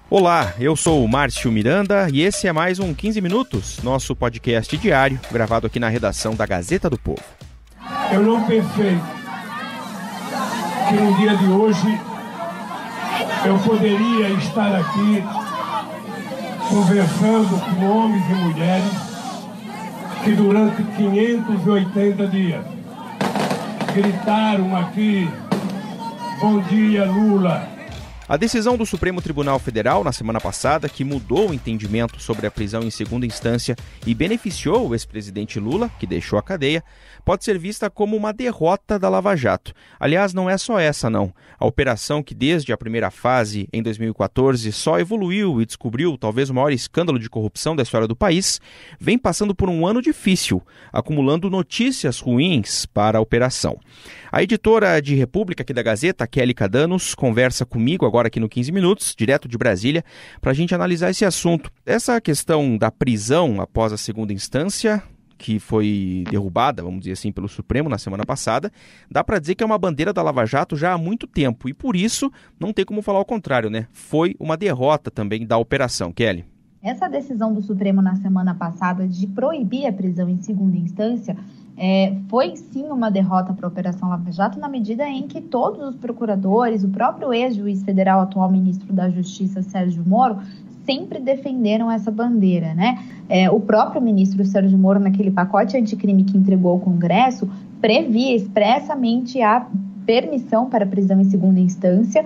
Olá, eu sou o Márcio Miranda e esse é mais um 15 Minutos, nosso podcast diário, gravado aqui na redação da Gazeta do Povo. Eu não pensei que no dia de hoje eu poderia estar aqui conversando com homens e mulheres que durante 580 dias gritaram aqui: "Bom dia, Lula". A decisão do Supremo Tribunal Federal, na semana passada, que mudou o entendimento sobre a prisão em segunda instância e beneficiou o ex-presidente Lula, que deixou a cadeia, pode ser vista como uma derrota da Lava Jato. Aliás, não é só essa, não. A operação que desde a primeira fase, em 2014, só evoluiu e descobriu talvez o maior escândalo de corrupção da história do país, vem passando por um ano difícil, acumulando notícias ruins para a operação. A editora de República aqui da Gazeta, Kelly Cadanos, conversa comigo agora aqui no 15 Minutos, direto de Brasília, para a gente analisar esse assunto. Essa questão da prisão após a segunda instância, que foi derrubada, vamos dizer assim, pelo Supremo na semana passada, dá para dizer que é uma bandeira da Lava Jato já há muito tempo e por isso não tem como falar o contrário, né? Foi uma derrota também da operação. Kelly. Essa decisão do Supremo na semana passada de proibir a prisão em segunda instância foi sim uma derrota para a Operação Lava Jato, na medida em que todos os procuradores, o próprio ex-juiz federal, atual ministro da Justiça, Sérgio Moro, sempre defenderam essa bandeira, né? O próprio ministro Sérgio Moro, naquele pacote anticrime que entregou ao Congresso, previa expressamente a permissão para a prisão em segunda instância,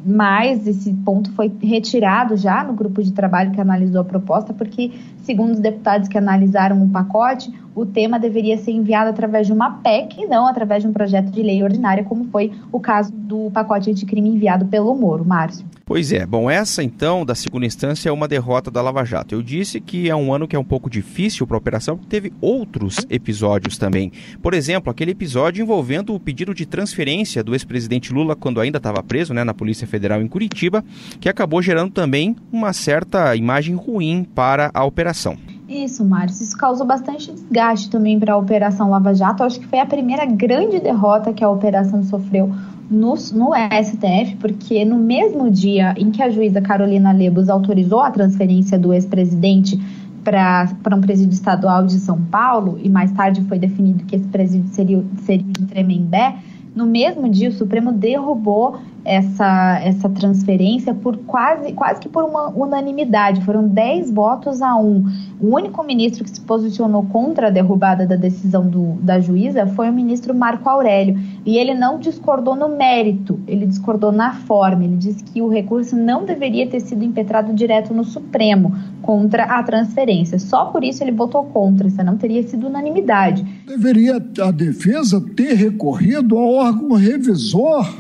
mas esse ponto foi retirado já no grupo de trabalho que analisou a proposta, porque, segundo os deputados que analisaram o pacote, o tema deveria ser enviado através de uma PEC e não através de um projeto de lei ordinária, como foi o caso do pacote anticrime enviado pelo Moro. Márcio. Pois é, bom, essa então da segunda instância é uma derrota da Lava Jato. Eu disse que é um ano que é um pouco difícil para a operação, porque teve outros episódios também. Por exemplo, aquele episódio envolvendo o pedido de transferência do ex-presidente Lula quando ainda estava preso, né, na Polícia Federal em Curitiba, que acabou gerando também uma certa imagem ruim para a operação. Isso, Márcio. Isso causou bastante desgaste também para a Operação Lava Jato. Acho que foi a primeira grande derrota que a operação sofreu no STF, porque no mesmo dia em que a juíza Carolina Lebos autorizou a transferência do ex-presidente para um presídio estadual de São Paulo, e mais tarde foi definido que esse presídio seria de Tremembé, no mesmo dia o Supremo derrubou essa transferência por quase que por uma unanimidade. Foram 10 votos a 1. O único ministro que se posicionou contra a derrubada da decisão da juíza foi o ministro Marco Aurélio. E ele não discordou no mérito, ele discordou na forma. Ele disse que o recurso não deveria ter sido impetrado direto no Supremo contra a transferência. Só por isso ele votou contra, isso não teria sido unanimidade. Deveria a defesa ter recorrido ao órgão revisor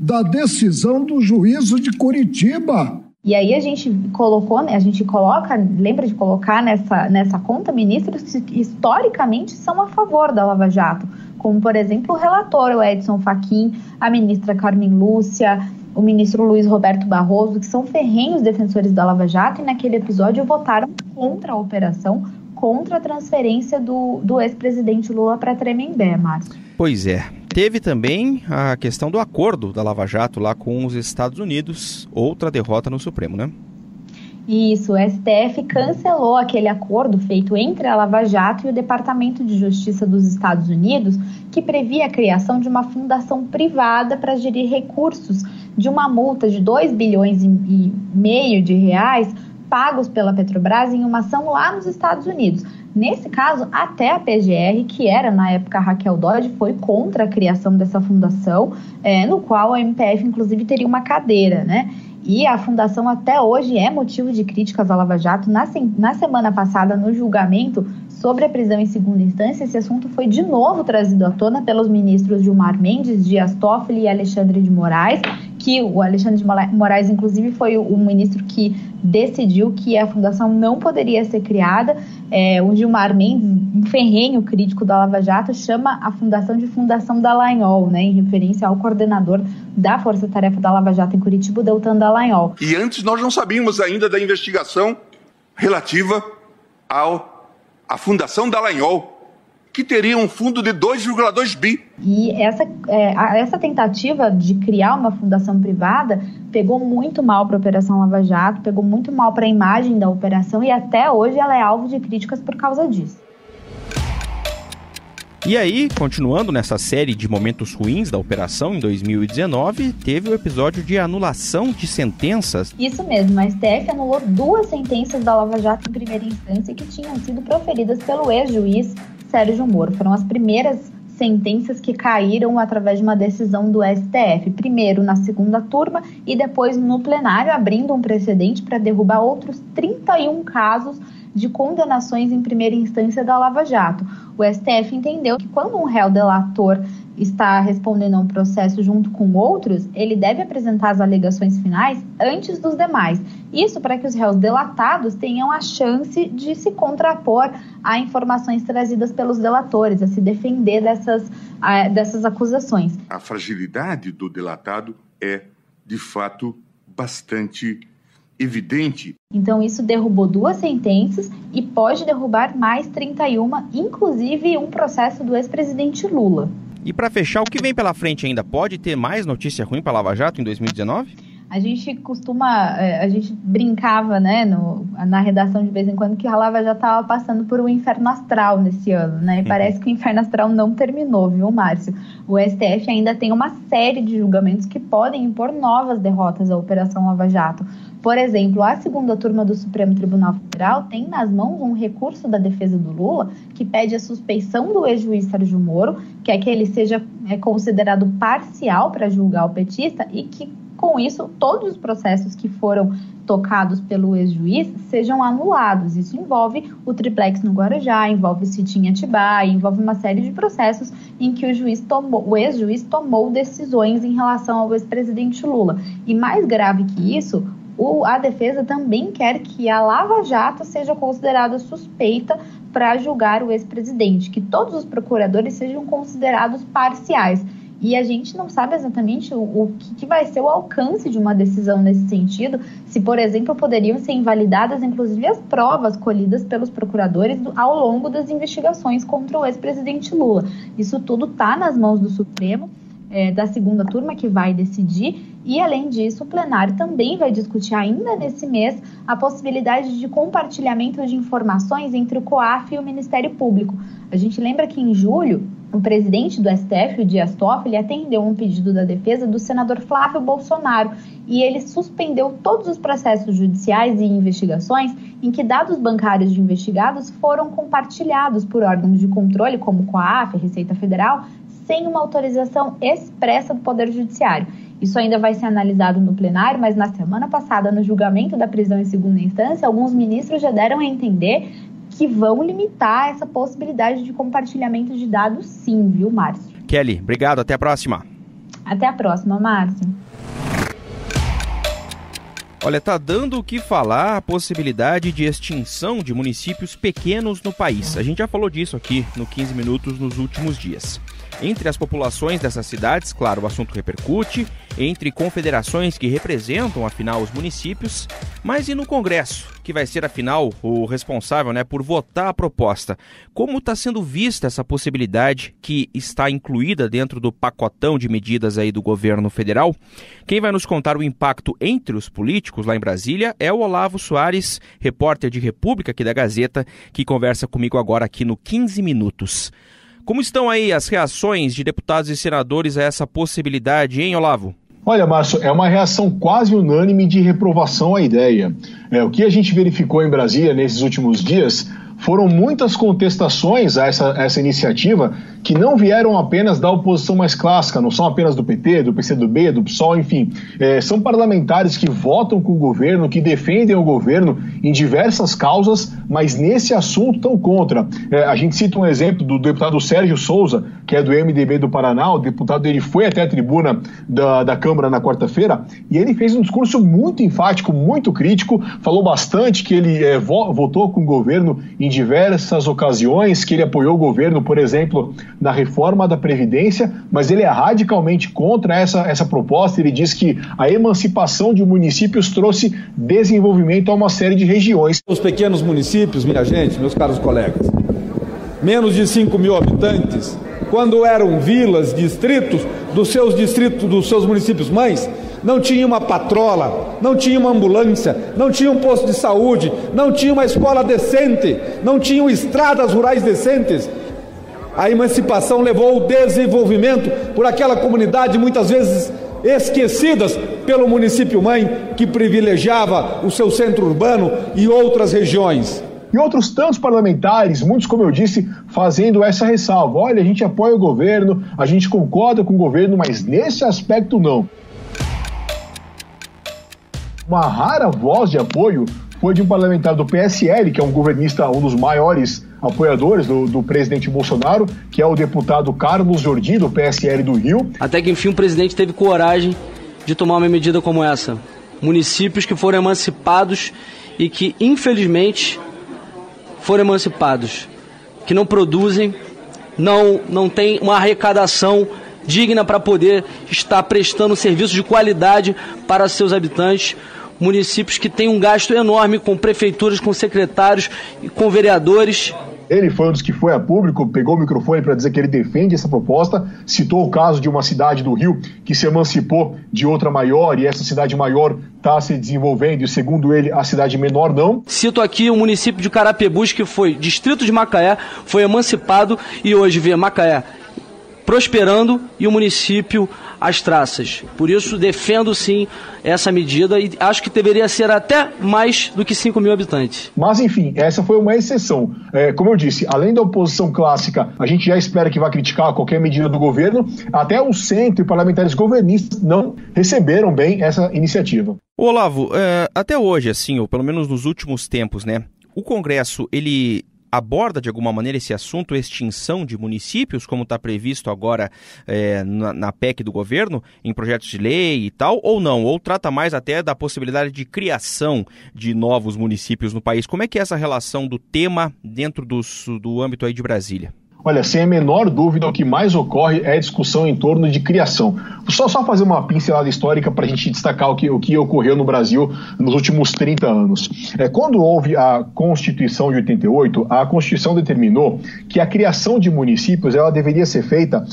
da decisão do juízo de Curitiba. E aí a gente lembra de colocar nessa conta ministros que historicamente são a favor da Lava Jato, como, por exemplo, o relator, o Edson Fachin, a ministra Carmen Lúcia, o ministro Luiz Roberto Barroso, que são ferrenhos defensores da Lava Jato, e naquele episódio votaram contra a operação, contra a transferência do ex-presidente Lula para Tremembé, Márcio. Pois é. Teve também a questão do acordo da Lava Jato lá com os Estados Unidos, outra derrota no Supremo, né? Isso, o STF cancelou aquele acordo feito entre a Lava Jato e o Departamento de Justiça dos Estados Unidos, que previa a criação de uma fundação privada para gerir recursos de uma multa de 2,5 bilhões de reais pagos pela Petrobras em uma ação lá nos Estados Unidos. Nesse caso, até a PGR, que era na época a Raquel Dodge, foi contra a criação dessa fundação, no qual a MPF inclusive teria uma cadeira, né? E a fundação até hoje é motivo de críticas à Lava Jato. Na semana passada, no julgamento sobre a prisão em segunda instância, esse assunto foi de novo trazido à tona pelos ministros Gilmar Mendes, Dias Toffoli e Alexandre de Moraes, que o Alexandre de Moraes, inclusive, foi o ministro que decidiu que a fundação não poderia ser criada. O Gilmar Mendes, um ferrenho crítico da Lava Jato, chama a fundação de Fundação Dallagnol, né, em referência ao coordenador da Força Tarefa da Lava Jato em Curitiba, Deltan Dallagnol. E antes nós não sabíamos ainda da investigação relativa à Fundação Dallagnol, que teria um fundo de 2,2 bi. E essa tentativa de criar uma fundação privada pegou muito mal para a Operação Lava Jato, pegou muito mal para a imagem da operação e até hoje ela é alvo de críticas por causa disso. E aí, continuando nessa série de momentos ruins da operação, em 2019, teve o episódio de anulação de sentenças. Isso mesmo, a STF anulou 2 sentenças da Lava Jato em primeira instância que tinham sido proferidas pelo ex-juiz Sérgio Moro. Foram as primeiras sentenças que caíram através de uma decisão do STF, primeiro na segunda turma e depois no plenário, abrindo um precedente para derrubar outros 31 casos de condenações em primeira instância da Lava Jato. O STF entendeu que quando um réu delator está respondendo a um processo junto com outros, ele deve apresentar as alegações finais antes dos demais. Isso para que os réus delatados tenham a chance de se contrapor a informações trazidas pelos delatores, a se defender dessas acusações. A fragilidade do delatado é, de fato, bastante evidente. Então isso derrubou 2 sentenças e pode derrubar mais 31, inclusive um processo do ex-presidente Lula. E para fechar, o que vem pela frente ainda? Pode ter mais notícia ruim para Lava Jato em 2019? A gente brincava, né, na redação de vez em quando que a Lava já estava passando por um inferno astral nesse ano, né? E parece que o inferno astral não terminou, viu, Márcio? O STF ainda tem uma série de julgamentos que podem impor novas derrotas à Operação Lava Jato. Por exemplo, a segunda turma do Supremo Tribunal Federal tem nas mãos um recurso da defesa do Lula que pede a suspeição do ex-juiz Sérgio Moro, que é que ele seja considerado parcial para julgar o petista e que, com isso, todos os processos que foram tocados pelo ex-juiz sejam anulados. Isso envolve o triplex no Guarujá, envolve o sit-in em Atibaia, envolve uma série de processos em que o ex-juiz tomou decisões em relação ao ex-presidente Lula. E mais grave que isso, a defesa também quer que a Lava Jato seja considerada suspeita para julgar o ex-presidente, que todos os procuradores sejam considerados parciais. E a gente não sabe exatamente o que vai ser o alcance de uma decisão nesse sentido, se, por exemplo, poderiam ser invalidadas, inclusive, as provas colhidas pelos procuradores ao longo das investigações contra o ex-presidente Lula. Isso tudo está nas mãos do Supremo, da segunda turma, que vai decidir. E, além disso, o plenário também vai discutir ainda nesse mês a possibilidade de compartilhamento de informações entre o COAF e o Ministério Público. A gente lembra que, em julho, o presidente do STF, o Dias Toffoli, atendeu um pedido da defesa do senador Flávio Bolsonaro e ele suspendeu todos os processos judiciais e investigações em que dados bancários de investigados foram compartilhados por órgãos de controle, como o COAF, a Receita Federal, sem uma autorização expressa do Poder Judiciário. Isso ainda vai ser analisado no plenário, mas na semana passada, no julgamento da prisão em segunda instância, alguns ministros já deram a entender que vão limitar essa possibilidade de compartilhamento de dados, sim, viu, Márcio? Kelly, obrigado. Até a próxima. Até a próxima, Márcio. Olha, tá dando o que falar a possibilidade de extinção de municípios pequenos no país. A gente já falou disso aqui no 15 Minutos nos últimos dias. Entre as populações dessas cidades, claro, o assunto repercute, entre confederações que representam, afinal, os municípios, mas e no Congresso, que vai ser, afinal, o responsável, por votar a proposta? Como está sendo vista essa possibilidade que está incluída dentro do pacotão de medidas aí do governo federal? Quem vai nos contar o impacto entre os políticos lá em Brasília é o Olavo Soares, repórter de República aqui da Gazeta, que conversa comigo agora aqui no 15 Minutos. Como estão aí as reações de deputados e senadores a essa possibilidade, hein, Olavo? Olha, Márcio, é uma reação quase unânime de reprovação à ideia. O que a gente verificou em Brasília nesses últimos dias foram muitas contestações a essa iniciativa que não vieram apenas da oposição mais clássica, não são apenas do PT, do PCdoB, do PSOL, enfim. São parlamentares que votam com o governo, que defendem o governo em diversas causas, mas nesse assunto estão contra. A gente cita um exemplo do deputado Sérgio Souza, que é do MDB do Paraná. O deputado dele foi até a tribuna da Câmara na quarta-feira e ele fez um discurso muito enfático, muito crítico, falou bastante que ele votou com o governo em diversas ocasiões, que ele apoiou o governo, por exemplo, na reforma da Previdência, mas ele é radicalmente contra essa proposta. Ele diz que a emancipação de municípios trouxe desenvolvimento a uma série de regiões. Os pequenos municípios, minha gente, meus caros colegas, menos de 5 mil habitantes, quando eram vilas, distritos, dos seus municípios mães, não tinha uma patrola, não tinha uma ambulância, não tinha um posto de saúde, não tinha uma escola decente, não tinham estradas rurais decentes. A emancipação levou ao desenvolvimento por aquela comunidade, muitas vezes esquecidas pelo município mãe, que privilegiava o seu centro urbano e outras regiões. E outros tantos parlamentares, muitos, como eu disse, fazendo essa ressalva. Olha, a gente apoia o governo, a gente concorda com o governo, mas nesse aspecto não. Uma rara voz de apoio foi de um parlamentar do PSL, que é um governista, um dos maiores apoiadores do presidente Bolsonaro, que é o deputado Carlos Jordi, do PSL do Rio. Até que, enfim, o presidente teve coragem de tomar uma medida como essa. Municípios que foram emancipados e que, infelizmente, foram emancipados, que não produzem, não têm uma arrecadação digna para poder estar prestando serviço de qualidade para seus habitantes. Municípios que têm um gasto enorme com prefeituras, com secretários e com vereadores. Ele foi um dos que foi a público, pegou o microfone para dizer que ele defende essa proposta, citou o caso de uma cidade do Rio que se emancipou de outra maior e essa cidade maior está se desenvolvendo e, segundo ele, a cidade menor não. Cito aqui o município de Carapebus, que foi distrito de Macaé, foi emancipado e hoje vê Macaé prosperando e o município às traças. Por isso defendo sim essa medida e acho que deveria ser até mais do que 5 mil habitantes. Mas enfim, essa foi uma exceção. Como eu disse, além da oposição clássica, a gente já espera que vá criticar qualquer medida do governo, até o centro e parlamentares governistas não receberam bem essa iniciativa. Olavo, até hoje, assim, ou pelo menos nos últimos tempos, né, o Congresso, ele aborda de alguma maneira esse assunto, extinção de municípios, como está previsto agora na PEC do governo, em projetos de lei e tal, ou não? Ou trata mais até da possibilidade de criação de novos municípios no país? Como é que é essa relação do tema dentro do âmbito aí de Brasília? Olha, sem a menor dúvida, o que mais ocorre é a discussão em torno de criação. Só fazer uma pincelada histórica para a gente destacar o que ocorreu no Brasil nos últimos 30 anos. Quando houve a Constituição de 88, a Constituição determinou que a criação de municípios ela deveria ser feita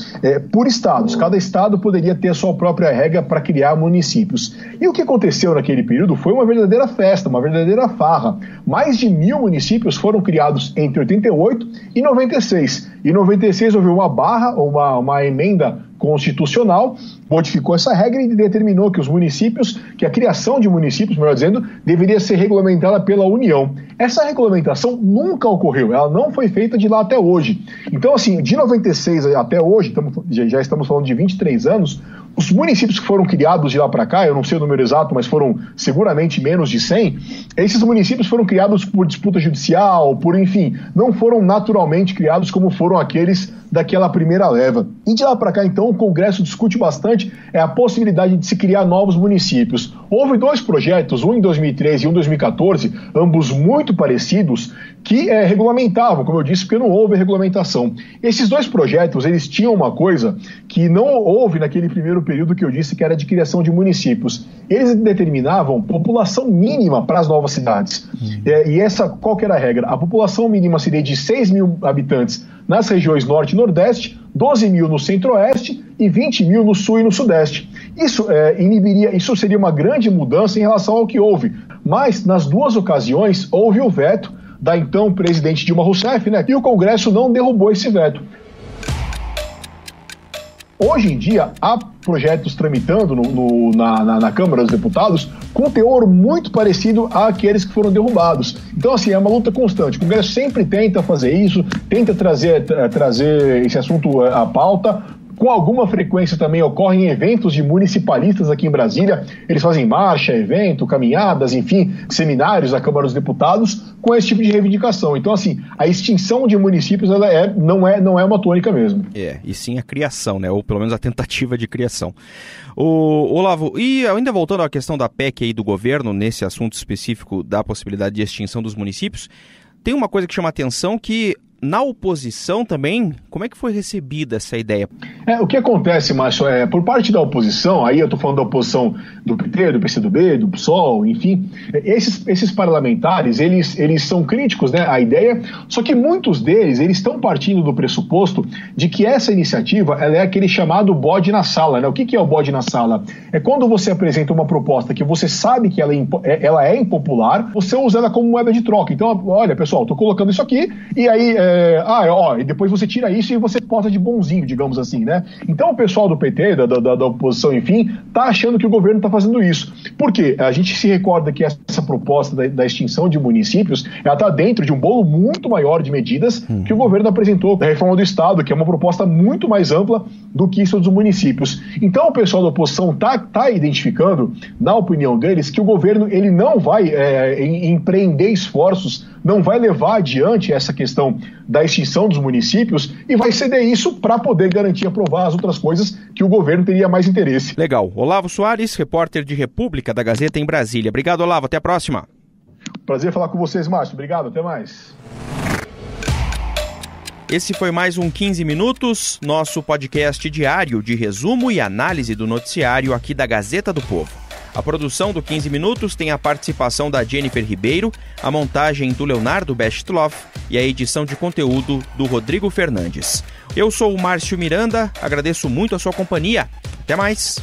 por estados. Cada estado poderia ter a sua própria regra para criar municípios. E o que aconteceu naquele período foi uma verdadeira festa, uma verdadeira farra. Mais de 1.000 municípios foram criados entre 88 e 96. Em 96 houve uma barra, ou uma emenda constitucional, modificou essa regra e determinou que que a criação de municípios, melhor dizendo, deveria ser regulamentada pela União. Essa regulamentação nunca ocorreu, ela não foi feita de lá até hoje. Então, assim, de 96 até hoje, já estamos falando de 23 anos, os municípios que foram criados de lá para cá, eu não sei o número exato, mas foram seguramente menos de 100, esses municípios foram criados por disputa judicial, enfim, não foram naturalmente criados como foram aqueles daquela primeira leva. E de lá para cá, então, o Congresso discute bastante a possibilidade de se criar novos municípios. Houve 2 projetos, um em 2013 e um em 2014, ambos muito parecidos, que regulamentavam, como eu disse, porque não houve regulamentação. Esses 2 projetos, eles tinham uma coisa que não houve naquele primeiro período que eu disse, que era de criação de municípios. Eles determinavam população mínima para as novas cidades. E qual que era a regra? A população mínima seria de 6 mil habitantes nas regiões Norte e Nordeste, 12 mil no Centro-Oeste e 20 mil no Sul e no Sudeste. Isso seria uma grande mudança em relação ao que houve. Mas, nas 2 ocasiões, houve o veto da então presidente Dilma Rousseff, né? E o Congresso não derrubou esse veto. Hoje em dia, há projetos tramitando na Câmara dos Deputados com teor muito parecido àqueles que foram derrubados. Então, assim, é uma luta constante. O Congresso sempre tenta fazer isso, tenta trazer esse assunto à pauta. Com alguma frequência também ocorrem eventos de municipalistas aqui em Brasília. Eles fazem marcha, evento, caminhadas, enfim, seminários da Câmara dos Deputados com esse tipo de reivindicação. Então, assim, a extinção de municípios não é uma tônica mesmo. E sim a criação, né? Ou pelo menos a tentativa de criação. Olavo, e ainda voltando à questão da PEC aí do governo, nesse assunto específico da possibilidade de extinção dos municípios, tem uma coisa que chama atenção que na oposição também, como é que foi recebida essa ideia? O que acontece, Márcio, por parte da oposição, aí eu estou falando da oposição do PT, do PCdoB, do PSOL, enfim, esses parlamentares, eles são críticos, né, à ideia, só que muitos deles, eles estão partindo do pressuposto de que essa iniciativa, ela é aquele chamado bode na sala, né? O que é o bode na sala? É quando você apresenta uma proposta que você sabe que ela é impopular, você usa ela como moeda de troca. Então, olha, pessoal, estou colocando isso aqui, e aí, e depois você tira isso e você bota de bonzinho, digamos assim, né? Então o pessoal do PT, da oposição, enfim, tá achando que o governo está fazendo isso. Por quê? A gente se recorda que essa proposta da extinção de municípios, ela está dentro de um bolo muito maior de medidas que o governo apresentou da reforma do Estado, que é uma proposta muito mais ampla do que isso dos municípios. Então o pessoal da oposição tá identificando, na opinião deles, que o governo ele não vai empreender esforços, não vai levar adiante essa questão da extinção dos municípios e vai ceder isso para poder garantir aprovar as outras coisas que o governo teria mais interesse. Legal. Olavo Soares, repórter de República da Gazeta em Brasília. Obrigado, Olavo. Até a próxima. Prazer falar com vocês, Márcio. Obrigado. Até mais. Esse foi mais um 15 Minutos, nosso podcast diário de resumo e análise do noticiário aqui da Gazeta do Povo. A produção do 15 Minutos tem a participação da Jennifer Ribeiro, a montagem do Leonardo Bestloff e a edição de conteúdo do Rodrigo Fernandes. Eu sou o Márcio Miranda, agradeço muito a sua companhia. Até mais!